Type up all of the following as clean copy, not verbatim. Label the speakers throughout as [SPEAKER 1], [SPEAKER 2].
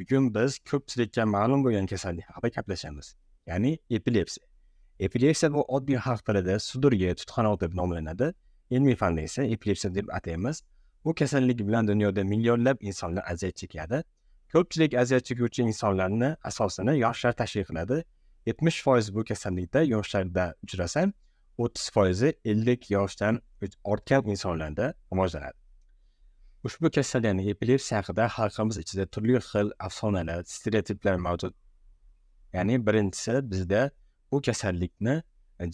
[SPEAKER 1] Bugun biz ko'pchilikka ma'lum bo'lgan kasallik haqida gaplashamiz. Ya'ni epilepsiya. Epilepsiya bu oddiy xalq tilida sudirga, tutqanoq deb nomlanadi. Ilmiy fanda esa epilepsiya deb ataymiz. Bu kasallik bilan dunyoda millionlab insonlar aziyat chekadi. Ko'pchilik aziyat chekuvchi insonlarni asosini yoshlar tashkil qiladi. 70% bu kasallikda yoshlarda uchrasa, 30% 50 yoshdan ortgan insonlarda rivojlanadi. Ushbu kasallik, ya'ni epilepsiya haqida xalqimiz ichida turli xil afsonalar, stereotiplar mavjud. Ya'ni birinchisi, bizda bu kasallikni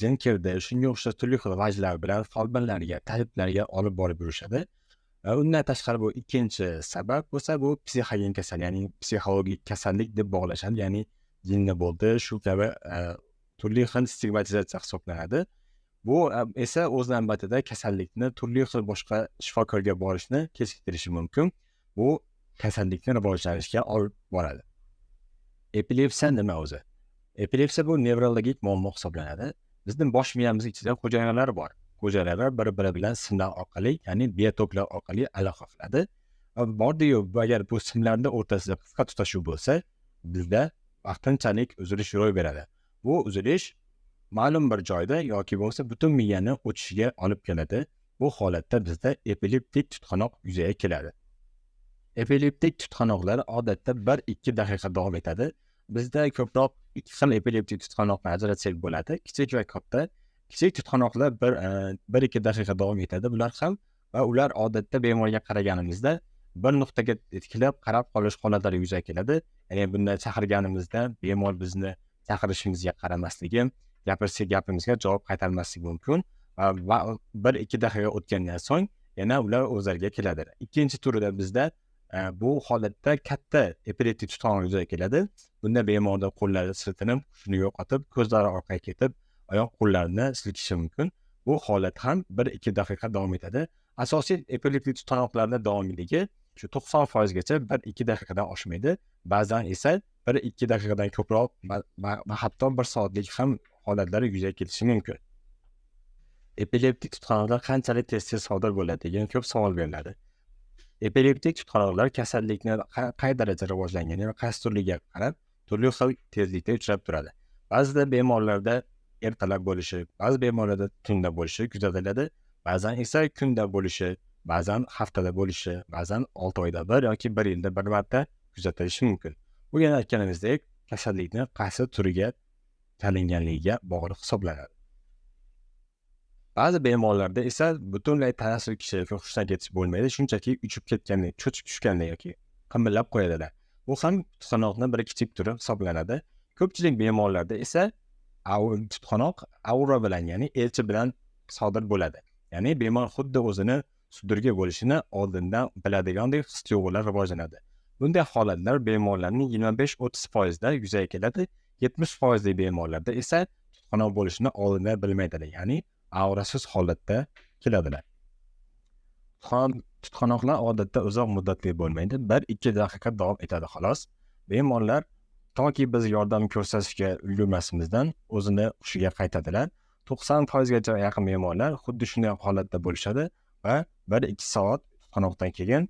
[SPEAKER 1] jin kirdi, shunga o'xshash turli xil vajlar bilan folbinlarga, tabibllarga olib borib yurishadi. Undan tashqari bu ikkinchi sabab bo'lsa, bu psixogen kasallik, ya'ni psixologik kasallik deb bog'lashadi. Ya'ni jinni bo'ldi, shu kabi turli xil stigmatizatsiya hisoblanadi. Bu esa o'z navbatida kasallikni turli xil boshqa shifokorga borishni kechiktirishi mumkin. Bu kasallikni rivojlanishiga olib boradi. Epilepsiya nima o'zi? Epilepsiya bu nevrologik muammo hisoblanadi. Bizning bosh miyamiz ichida hujayralar bor. Hujayralar bir-biri bilan simlar orqali, ya'ni biotoplar orqali aloqa qiladi. Bordi-yu, agar bu simlarning o'rtasida qisqa tutashuv bo'lsa, bizda vaqtinchalik uzilish ro'y beradi. Bu uzilish ma'lum bir joyda yoki bo'lsa butun miyani o'chishiga olib keladi. Bu holatda bizda epileptik tutqanoq yuzaga keladi. Epileptik tutqanoqlar odatda 1-2 daqiqa davom etadi. Bizda ko'proq ikki xil epileptik tutqanoqni ajratsak bo'ladi, kichik va katta. Kichik tutqanoqlar 1-2 daqiqa davom etadi. Bular ham va ular odatda bemorga qaraganimizda bir nuqtaga tikilib qarab qolish holatlari yuzaga keladi. Ya'ni bunday chaqirganimizda bemor bizni chaqirishimizga qaramasligi, gapirsak gapimizga javob qaytarmasligi mumkin va 1-2 daqiqa o'tgandan so'ng yana ular o'zlariga keladi. Ikkinchi turida bizda bu holatda katta epileptik tutqanoq yuzaga keladi. Bunda bemorda qo'llari siltinib, hushini yo'qotib, ko'zlari orqaga ketib, oyoq qo'llarini silkishi mumkin. Bu holat ham 1-2 daqiqa davom etadi. Asosiy epileptik tutqanoqlarning davomiyligi shu 90% gacha 1-2 daqiqadan oshmaydi. Ba'zan esa 1-2 daqiqadan ko'proq va hatto 1 soatlik ham holatlari yuzaga kelishi mumkin. Epileptik tutqanoqlar qanchalik tez sodir bo'ladi degan ko'p savol beriladi. Epileptik tutqanoqlar kasallikni qay darajada rivojlangani va qaysi turligiga qarab turli xil tezlikda uchrab turadi. Ba'zida bemorlarda ertalab bo'lishi, ba'zi bemorlarda tunda bo'lishi kuzatiladi. Ba'zan esa kunda bo'lishi, ba'zan haftada bo'lishi, ba'zan 6 oyda bir yoki 1 yilda bir marta kuzatilishi mumkin. Bu yana aytganimizdek, kasallikni qaysi turiga chalinganligiga bog'liq hisoblanadi. Ba'zi bemorlarda esa butunlay tanazzul kishilikka hushdan ketish bo'lmaydi, shunchaki uchib ketgandek, cho'chib tushgandek yoki qimillab qo'yadilar. Bu ham tutqanoqning bir kichik turi hisoblanadi. Ko'pchilik bemorlarda esa tutqanoq aura bilan, ya'ni elchi bilan sodir bo'ladi. Ya'ni bemor xuddi o'zini sudirga bo'lishini oldindan biladigandek his-tuyg'ular rivojlanadi. Bunday holatlar bemorlarning 25-30% da yuzaga keladi. 70% bemorlarda esa tutqanoq bo'lishini oldindan bilmaydilar, ya'ni aurasiz holatda keladilar. Tutqanoqlar odatda uzoq muddatli bo'lmaydi, 1-2 daqiqa davom etadi xolos. Bemorlar toki biz yordam ko'rsatishga ulgurmasimizdan o'zini hushiga qaytadilar. 90% gacha yaqin bemorlar xuddi shunday holatda bo'lishadi va 1-2 soat tutqanoqdan keyin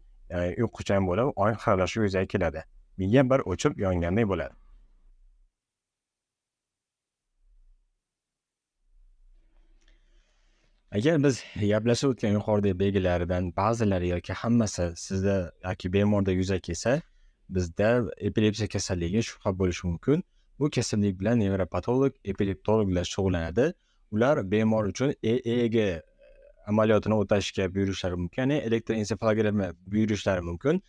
[SPEAKER 1] uyquchan bo'lib, oyoq xiralashuv yuzaga keladi. Miya bir o'chib yongandek bo'ladi. Agar biz gaplashib o'tgan yuqoridagi belgilaridan ba'zilari yoki hammasi sizda yoki bemorda yuzaga kelsa, bizda epilepsiya kasalligiga shubha bo'lishi mumkin. Bu kasallik bilan nevropatolog, epileptologlar shug'ullanadi. Ular bemor uchun EEG amaliyotini o'tashga buyurishlari mumkin, ya'ni elektroensefalogramma buyurishlari mumkin.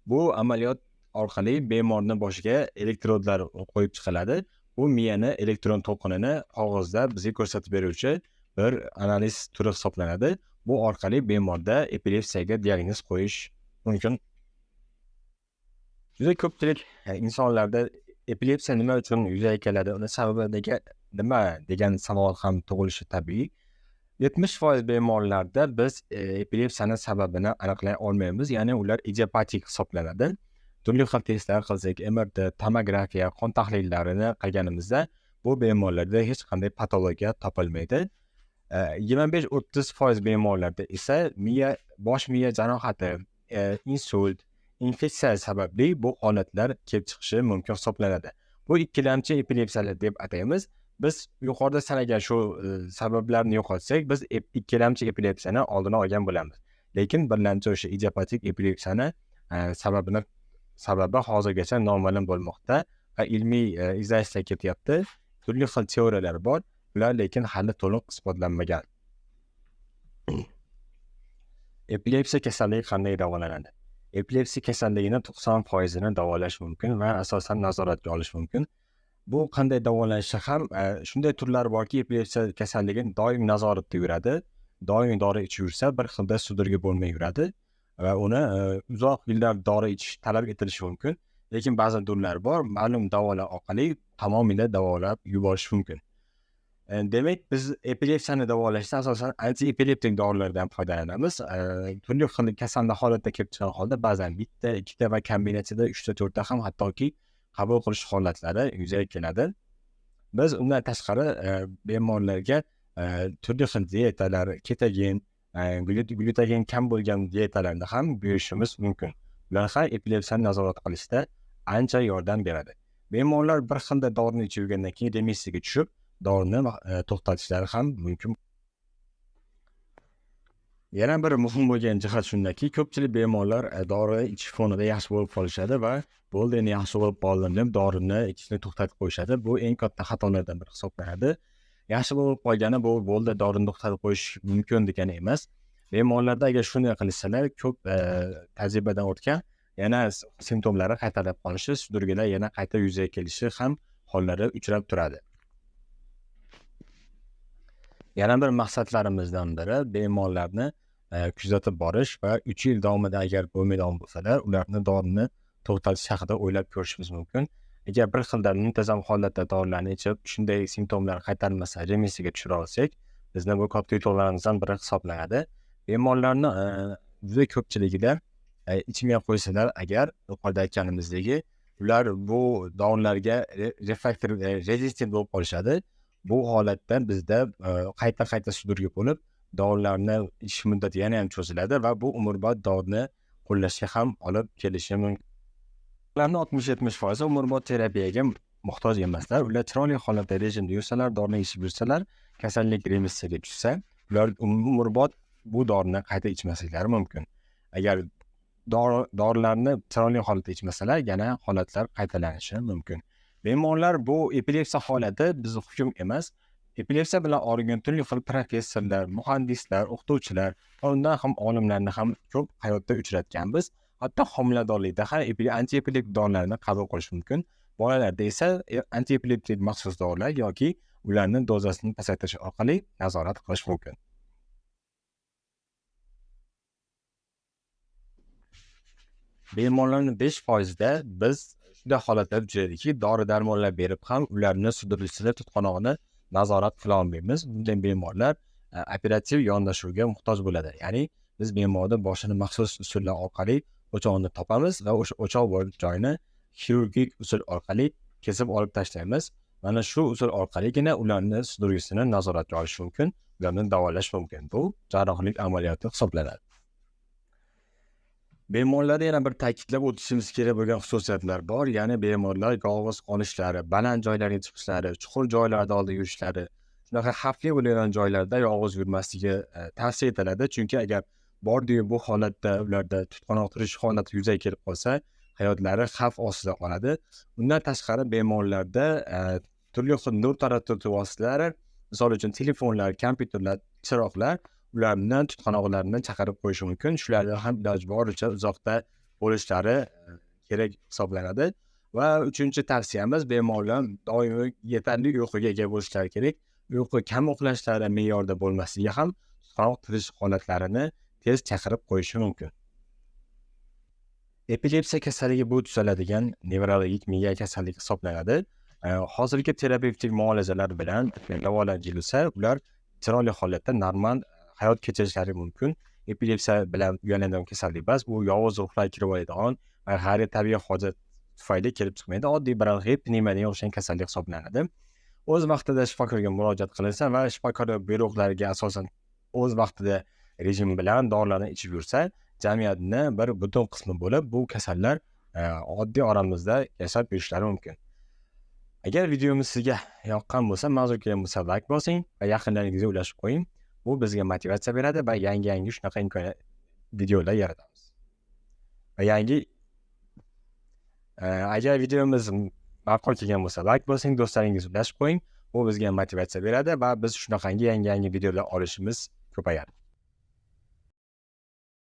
[SPEAKER 1] Bu amaliyot orqali bemorning boshiga elektrodlar qo'yib chiqiladi. Bu miyani elektron to'lqinini qog'ozda bizga ko'rsatib beruvchi bir analiz turi hisoblanadi. Bu orqali bemorda epilepsiyaga diagnoz qo'yish mumkin. Juda ko'pchilik insonlarda epilepsiya nima uchun yuzaga keladi, uni sababi nima degan savol ham tug'ilishi tabiiy. 70% bemorlarda biz epilepsiyaning sababini aniqlay olmaymiz, ya'ni ular idiopatik hisoblanadi. Turli xil testlar qilsak, MRT, tomografiya, qon tahlillarini qilganimizda bu bemorlarda hech qanday patologiya topilmaydi. 25-30% bemorlarda esa bosh miya jarohati, insult, infeksiya sababli bu holatlar kelib chiqishi mumkin hisoblanadi. Bu ikkilamchi epilepsiyalar deb ataymiz. Biz yuqorida sanagan shu sabablarni yo'qotsak, biz ikkilamchi epilepsiyani oldini olgan bo'lamiz. Lekin birlamchi o'sha idiopatik epilepsiyani sababi hozirgacha noma'lum bo'lmoqda va ilmiy izlanishlar ketyapti. Turli xil teoriyalar bor, ular lekin hali to'liq isbotlanmagan. Epilepsiya kasalligi qanday davolanadi? Epilepsiya kasalligini 90% davolash mumkin va asosan nazoratga olish mumkin. Bu qanday davolanishi ham shunday turlar borki, epilepsiya kasalligi doim nazoratda yuradi. Doim dori ichib yursa, bir xilda sudurgi bo'lmay yuradi va uni uzoq yillar dori ichish talab etilishi mumkin. Lekin ba'zi turlar bor, ma'lum davolar orqali tamomila davolab yuborish mumkin. Demak, biz epilepsiyani davolashda asosan antiepileptik dorilardan foydalanamiz. Turli xil kasallik holatda kelib chiqqan holda ba'zan bitta, ikkita va kombinatsiyada 3 ta 4 ta ham hattoki qabul qilish holatlari yuzaga keladi. Biz undan tashqari bemorlarga turli xil dietalar, ketogen, glutagen kam bo'lgan dietalarni ham berishimiz mumkin. Ular ham epilepsiyani nazorat qilishda ancha yordam beradi. Bemorlar bir xilda dorini ichib yurgandan keyin remissiyga tushib, dorini to'xtatishlari ham mumkin. Yana bir muhim bo'lgan jihat shundaki, ko'pchilik bemorlar dori ichish fonida yaxshi bo'lib qolishadi va bo'ldi, endi yaxshi bo'lib qoldim deb dorini ichishni to'xtatib qo'yishadi. Bu eng katta xatolardan biri hisoblanadi. Yaxshi bo'lib qolgani bu bo'ldi, dorini to'xtatib qo'yish mumkin degani emas. Bemorlarda agar shunday qilsalar, ko'p tajribadan o'tgan, yana simptomlari qaytarib qolishi, sudurgilar yana qayta yuzaga kelishi ham hollari uchrab turadi. Yana bir maqsadlarimizdan biri bemorlarni kuzatib borish va 3 yil davomida agar bo'lmaydigan bo'lsalar, ularni dorini to'xtatish haqida o'ylab ko'rishimiz mumkin. Agar bir xilda muntazam holatda dorilarni ichib, shunday simptomlar qaytarmasa, remissiyaga tushira olsak, bizni bu katta yutuqlarimizdan biri hisoblanadi. Bemorlarni juda ko'pchiligida ichmay qo'ysalar, agar yuqorida aytganimizdagi, ular bu dorilarga refraktor resistent bo'lib qolishadi. Bu holatda bizda qayta sudurgi bo'lib, dorilarni ichish muddati yana ham cho'ziladi va bu umrbod dorini qo'llashga ham olib kelishi mumkin. Ularning 60-70% umrbod terapiyaga muhtoj emaslar. Ular chiroyli holatda rejimda yursalar, dorini ichib yursalar, kasallik remissiyaga tushsa, ular umrbod bu dorini qayta ichmasliklari mumkin. Agar dorilarni chiroyli holatda ichmasalar, yana holatlar qaytalanishi mumkin. Bemorlar bu epilepsiya holati bizni hukm emas. Epilepsiya bilan og'rigan turli xil professorlar, muhandislar, o'qituvchilar va undan ham olimlarni ham ko'p hayotda uchratganmiz. Hatto homiladorlikda ham antiepileptik dorilarni qabul qilish mumkin. Bolalarda esa antiepileptik maxsus dorilar yoki ularni dozasini pasaytirish orqali nazorat qilish mumkin. Bemorlarning 5%da biz shunday holatlar uchraydiki, dori-darmonlar berib ham ularni sudurgisini, tutqanog'ini nazorat qila olmaymiz. Bunday bemorlar operativ yondashuvga muhtoj bo'ladi. Ya'ni biz bemorning boshini maxsus usullar orqali o'chog'ini topamiz va o'sha o'choq bor joyini xirurgik usul orqali kesib olib tashlaymiz. Mana shu usul orqaligina ularni sudurgisini nazoratga olish mumkin, ularni davolash mumkin. Bu jarrohlik amaliyoti hisoblanadi. Bemorlarda yana bir ta'kidlab o'tishimiz kerak bo'lgan xususiyatlar bor. Ya'ni bemorlar yolg'iz qolishlari, baland joylarga chiqishlari, chuqur joylarda oldi yurishlari, shunaqa xavfli bo'lgan joylarda yolg'iz yurmasligi tavsiya etiladi. Chunki agar bordi bu holatda ularda tutqanoq turish holati yuzaga kelib qolsa, hayotlari xavf ostida qoladi. Undan tashqari bemorlarda turli xil nur taratuvchi vositalar, misol uchun telefonlar, kompyuterlar, chiroqlar ularni tutqanoqlarini chaqirib qo'yish mumkin. Shulardan ham iloji boricha uzoqda bo'lishlari kerak hisoblanadi. Va 3-chi tavsiyamiz, bemorlar doimo yetarli uyquga ega bo'lishlari kerak. Uyqu kam uxlashlari me'yorda bo'lmasligi ham tutqanoq turish holatlarini tez chaqirib qo'yishi mumkin. Epilepsiya kasalligi bu tuzaladigan nevrologik miya kasalligi hisoblanadi. Hozirgi terapevtik muolajalar bilan davolanilsa, ular chiroyli holatda normal hayot kechirishlari mumkin. Epilepsiya bilan uyaladigan kasallik emas, bu yovuz ruhlar kirib oladigan va g'ayriy tabiiy hojat tufayli kelib chiqmaydi. Oddiy bronxit pnevmoniyaga o'xshagan kasallik hisoblanadi. O'z vaqtida shifokorga murojaat qilinsa va shifokor buyruqlariga asosan o'z vaqtida rejim bilan dorilarni ichib yursa, jamiyatni bir butun qismi bo'lib, bu kasallar oddiy oramizda yashab yurishlari mumkin. Agar videomiz sizga yoqqan bo'lsa, ma'qul kelgan bo'lsa like bosing va yaqinlaringizga ulashib qo'ying. Bu bizga motivatsiya beradi va yangi shunaqa imkoniyat videolar yaratamiz. Va agar videomiz ma'qul kelgan bo'lsa like bosing, do'stlaringizga ulashib qo'ying. Bu bizga motivatsiya beradi va biz shunaqangi yangi videolar olishimiz ko'payadi.